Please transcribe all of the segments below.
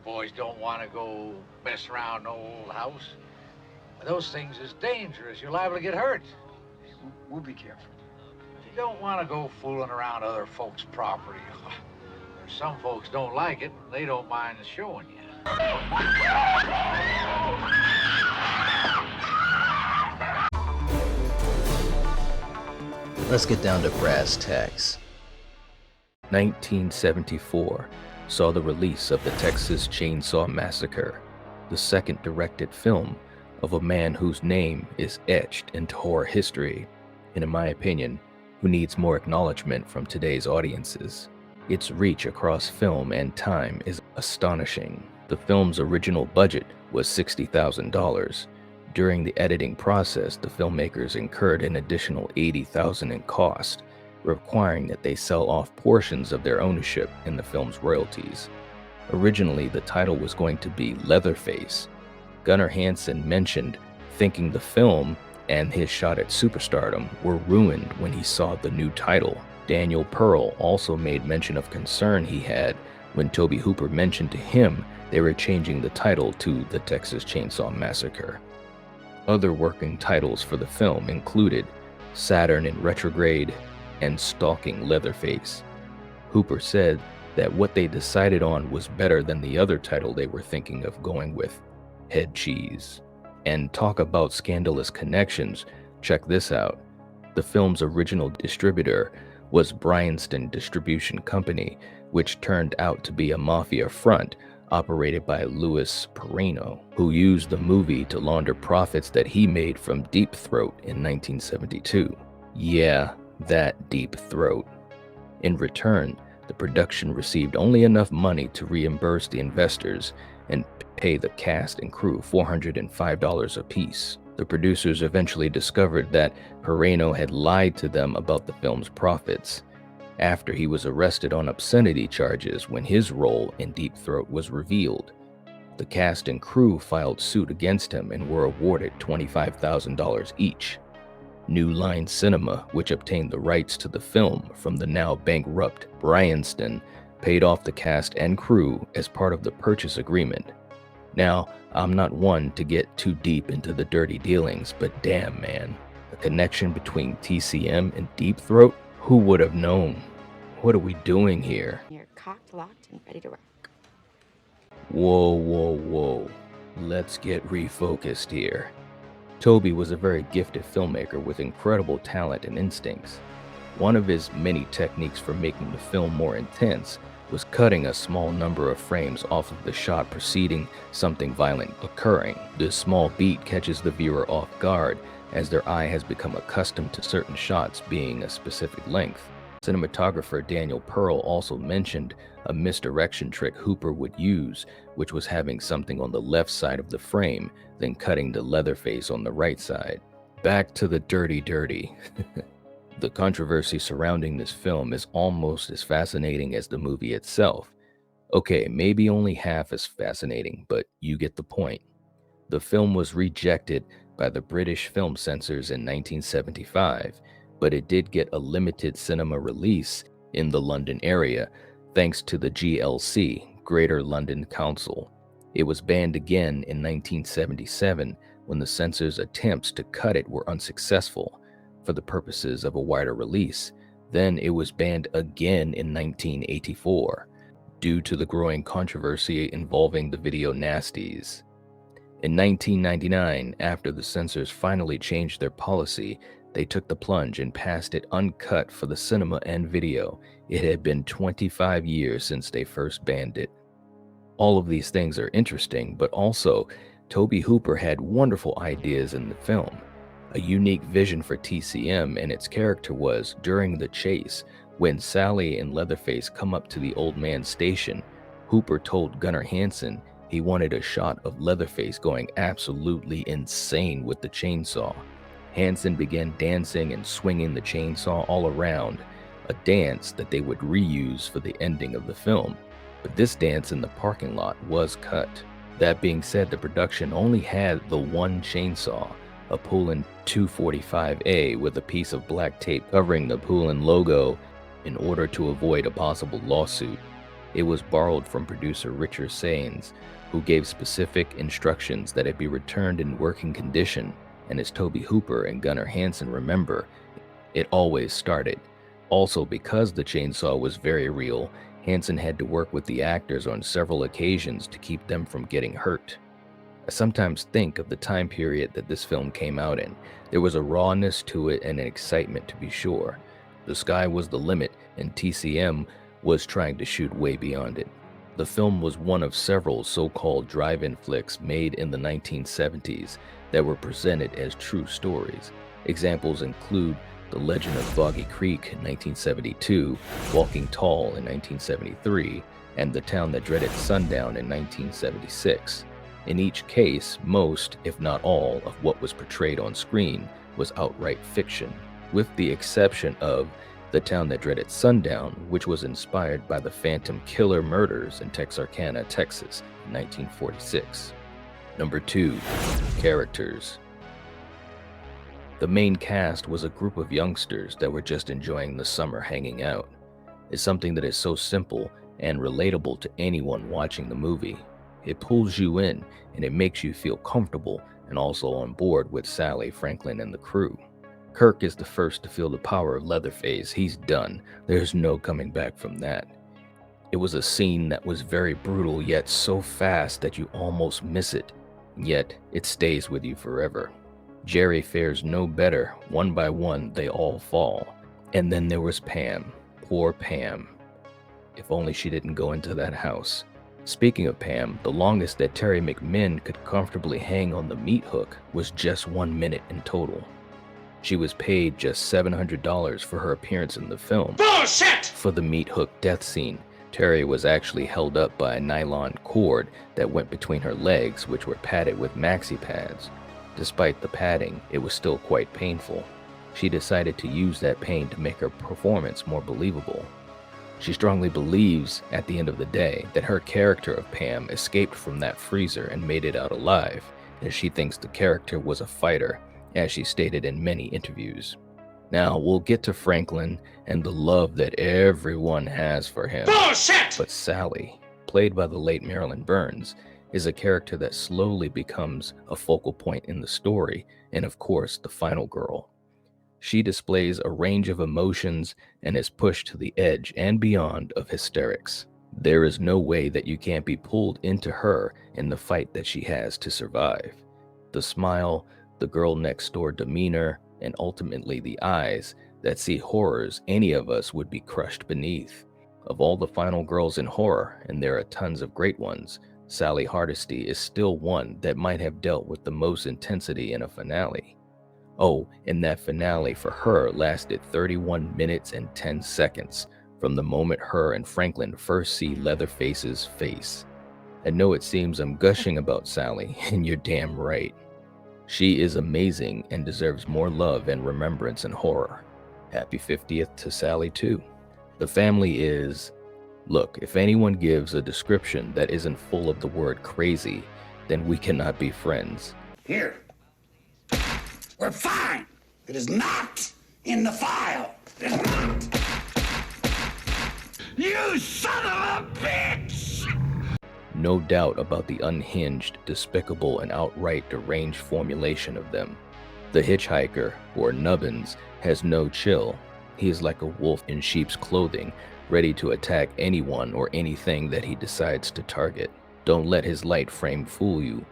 boys don't want to go mess around no old house. Those things is dangerous. You're liable to get hurt. We'll be careful. You don't want to go fooling around other folks' property. Some folks don't like it. They don't mind showing you. Let's get down to brass tacks. 1974 saw the release of the Texas Chainsaw Massacre, the second directed film of a man whose name is etched into horror history, and in my opinion, who needs more acknowledgement from today's audiences. Its reach across film and time is astonishing. The film's original budget was $60,000. During the editing process, the filmmakers incurred an additional $80,000 in cost, requiring that they sell off portions of their ownership in the film's royalties. Originally, the title was going to be Leatherface. Gunnar Hansen mentioned thinking the film and his shot at superstardom were ruined when he saw the new title. Daniel Pearl also made mention of concern he had when Tobe Hooper mentioned to him they were changing the title to The Texas Chainsaw Massacre. Other working titles for the film included Saturn in Retrograde and Stalking Leatherface. Hooper said that what they decided on was better than the other title they were thinking of going with, Head Cheese. And talk about scandalous connections, check this out. The film's original distributor was Bryanston Distribution Company, which turned out to be a Mafia front operated by Louis Perino, who used the movie to launder profits that he made from Deep Throat in 1972. Yeah, that Deep Throat. In return, the production received only enough money to reimburse the investors and pay the cast and crew $405 apiece. The producers eventually discovered that Perino had lied to them about the film's profits after he was arrested on obscenity charges when his role in Deep Throat was revealed. The cast and crew filed suit against him and were awarded $25,000 each. New Line Cinema, which obtained the rights to the film from the now bankrupt Bryanston, paid off the cast and crew as part of the purchase agreement. Now, I'm not one to get too deep into the dirty dealings, but damn man, a connection between TCM and Deep Throat? Who would have known? What are we doing here? You're cocked, locked, and ready to rock. Whoa, whoa, whoa. Let's get refocused here. Tobe was a very gifted filmmaker with incredible talent and instincts. One of his many techniques for making the film more intense was cutting a small number of frames off of the shot preceding something violent occurring. This small beat catches the viewer off guard as their eye has become accustomed to certain shots being a specific length. Cinematographer Daniel Pearl also mentioned a misdirection trick Hooper would use, which was having something on the left side of the frame, then cutting to Leatherface on the right side. Back to the dirty. The controversy surrounding this film is almost as fascinating as the movie itself. Okay, maybe only half as fascinating, but you get the point. The film was rejected by the British film censors in 1975, but it did get a limited cinema release in the London area thanks to the GLC, Greater London Council. It was banned again in 1977 when the censors' attempts to cut it were unsuccessful for the purposes of a wider release. Then it was banned again in 1984 due to the growing controversy involving the video nasties. In 1999, after the censors finally changed their policy, they took the plunge and passed it uncut for the cinema and video. It had been 25 years since they first banned it. All of these things are interesting, but also, Tobe Hooper had wonderful ideas in the film. A unique vision for TCM and its character was, during the chase, when Sally and Leatherface come up to the old man's station, Hooper told Gunnar Hansen he wanted a shot of Leatherface going absolutely insane with the chainsaw. Hansen began dancing and swinging the chainsaw all around, a dance that they would reuse for the ending of the film. But this dance in the parking lot was cut. That being said, the production only had the one chainsaw, a Poulan 245A with a piece of black tape covering the Poulan logo in order to avoid a possible lawsuit. It was borrowed from producer Richard Saenz, who gave specific instructions that it be returned in working condition, and as Tobe Hooper and Gunnar Hansen remember, it always started. Also, because the chainsaw was very real, Hansen had to work with the actors on several occasions to keep them from getting hurt. I sometimes think of the time period that this film came out in. There was a rawness to it and an excitement, to be sure. The sky was the limit, and TCM was trying to shoot way beyond it. The film was one of several so-called drive-in flicks made in the 1970s that were presented as true stories. Examples include The Legend of Foggy Creek in 1972, Walking Tall in 1973, and The Town That Dreaded Sundown in 1976. In each case, most, if not all, of what was portrayed on screen was outright fiction, with the exception of The Town That Dreaded Sundown, which was inspired by the Phantom Killer murders in Texarkana, Texas, in 1946. Number 2. Characters. The main cast was a group of youngsters that were just enjoying the summer hanging out. It's something that is so simple and relatable to anyone watching the movie. It pulls you in, and it makes you feel comfortable and also on board with Sally, Franklin, and the crew. Kirk is the first to feel the power of Leatherface. He's done. There's no coming back from that. It was a scene that was very brutal, yet so fast that you almost miss it. Yet, it stays with you forever. Jerry fares no better. One by one, they all fall. And then there was Pam. Poor Pam. If only she didn't go into that house. Speaking of Pam, the longest that Terry McMinn could comfortably hang on the meat hook was just 1 minute in total. She was paid just $700 for her appearance in the film. Bullshit! For the meat hook death scene, Terry was actually held up by a nylon cord that went between her legs, which were padded with maxi pads. Despite the padding, it was still quite painful. She decided to use that pain to make her performance more believable. She strongly believes, at the end of the day, that her character of Pam escaped from that freezer and made it out alive, as she thinks the character was a fighter, as she stated in many interviews. Now, we'll get to Franklin and the love that everyone has for him. Bullshit! But Sally, played by the late Marilyn Burns, is a character that slowly becomes a focal point in the story, and of course, the final girl. She displays a range of emotions and is pushed to the edge and beyond of hysterics. There is no way that you can't be pulled into her in the fight that she has to survive. The smile, the girl next door demeanor, and ultimately the eyes that see horrors any of us would be crushed beneath. Of all the final girls in horror, and there are tons of great ones, Sally Hardesty is still one that might have dealt with the most intensity in a finale. Oh, and that finale for her lasted 31 minutes and 10 seconds from the moment her and Franklin first see Leatherface's face. I know it seems I'm gushing about Sally, and you're damn right. She is amazing and deserves more love and remembrance in horror. Happy 50th to Sally too. The family is... Look, if anyone gives a description that isn't full of the word crazy, then we cannot be friends. Here. We're fine. It is not in the file. It is not. You son of a bitch! No doubt about the unhinged, despicable, and outright deranged formulation of them. The hitchhiker, or Nubbins, has no chill. He is like a wolf in sheep's clothing, ready to attack anyone or anything that he decides to target. Don't let his light frame fool you.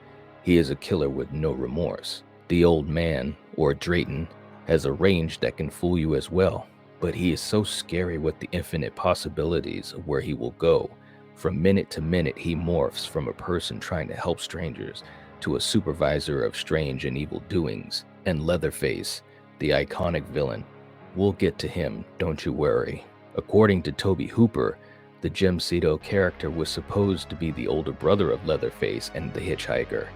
He is a killer with no remorse. The old man, or Drayton, has a range that can fool you as well, but he is so scary with the infinite possibilities of where he will go. From minute to minute, he morphs from a person trying to help strangers to a supervisor of strange and evil doings. And Leatherface, the iconic villain. We'll get to him, don't you worry. According to Tobe Hooper, the Jim Cito character was supposed to be the older brother of Leatherface and the hitchhiker.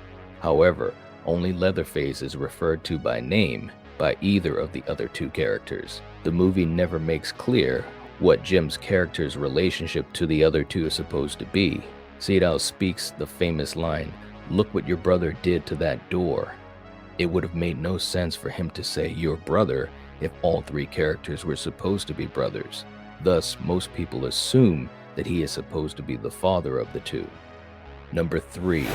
However, only Leatherface is referred to by name by either of the other two characters. The movie never makes clear what Jim's character's relationship to the other two is supposed to be. Cito speaks the famous line, "Look what your brother did to that door." It would have made no sense for him to say your brother if all three characters were supposed to be brothers. Thus, most people assume that he is supposed to be the father of the two. Number 3,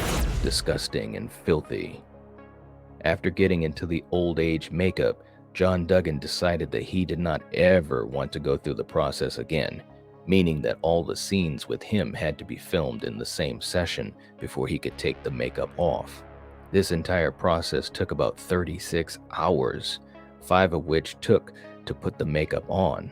disgusting and filthy. After getting into the old age makeup, John Duggan decided that he did not ever want to go through the process again, meaning that all the scenes with him had to be filmed in the same session before he could take the makeup off. This entire process took about 36 hours, 5 of which took to put the makeup on.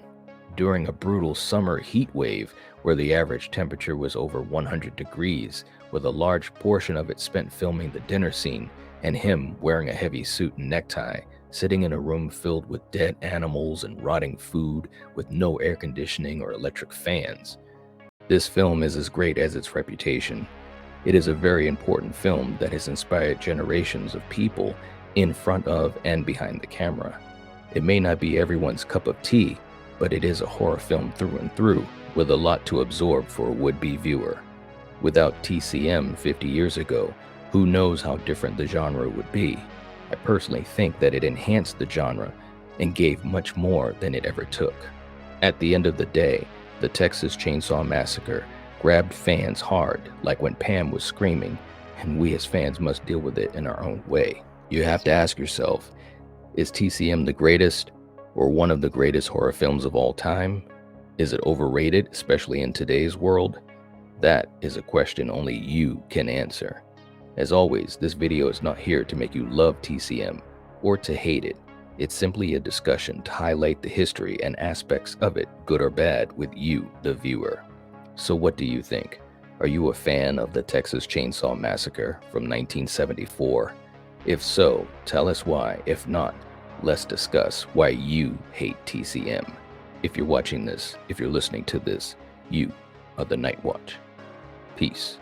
During a brutal summer heat wave where the average temperature was over 100 degrees, with a large portion of it spent filming the dinner scene and him wearing a heavy suit and necktie, sitting in a room filled with dead animals and rotting food with no air conditioning or electric fans. This film is as great as its reputation. It is a very important film that has inspired generations of people in front of and behind the camera. It may not be everyone's cup of tea, but it is a horror film through and through, with a lot to absorb for a would-be viewer. Without TCM 50 years ago, who knows how different the genre would be. I personally think that it enhanced the genre and gave much more than it ever took. At the end of the day, the Texas Chainsaw Massacre grabbed fans hard, like when Pam was screaming, and we as fans must deal with it in our own way. You have to ask yourself, is TCM the greatest or one of the greatest horror films of all time? Is it overrated, especially in today's world? That is a question only you can answer. As always, this video is not here to make you love TCM or to hate it. It's simply a discussion to highlight the history and aspects of it, good or bad, with you, the viewer. So what do you think? Are you a fan of the Texas Chainsaw Massacre from 1974? If so, tell us why. If not, let's discuss why you hate TCM. If you're watching this, if you're listening to this, you are the Night Watch. Peace.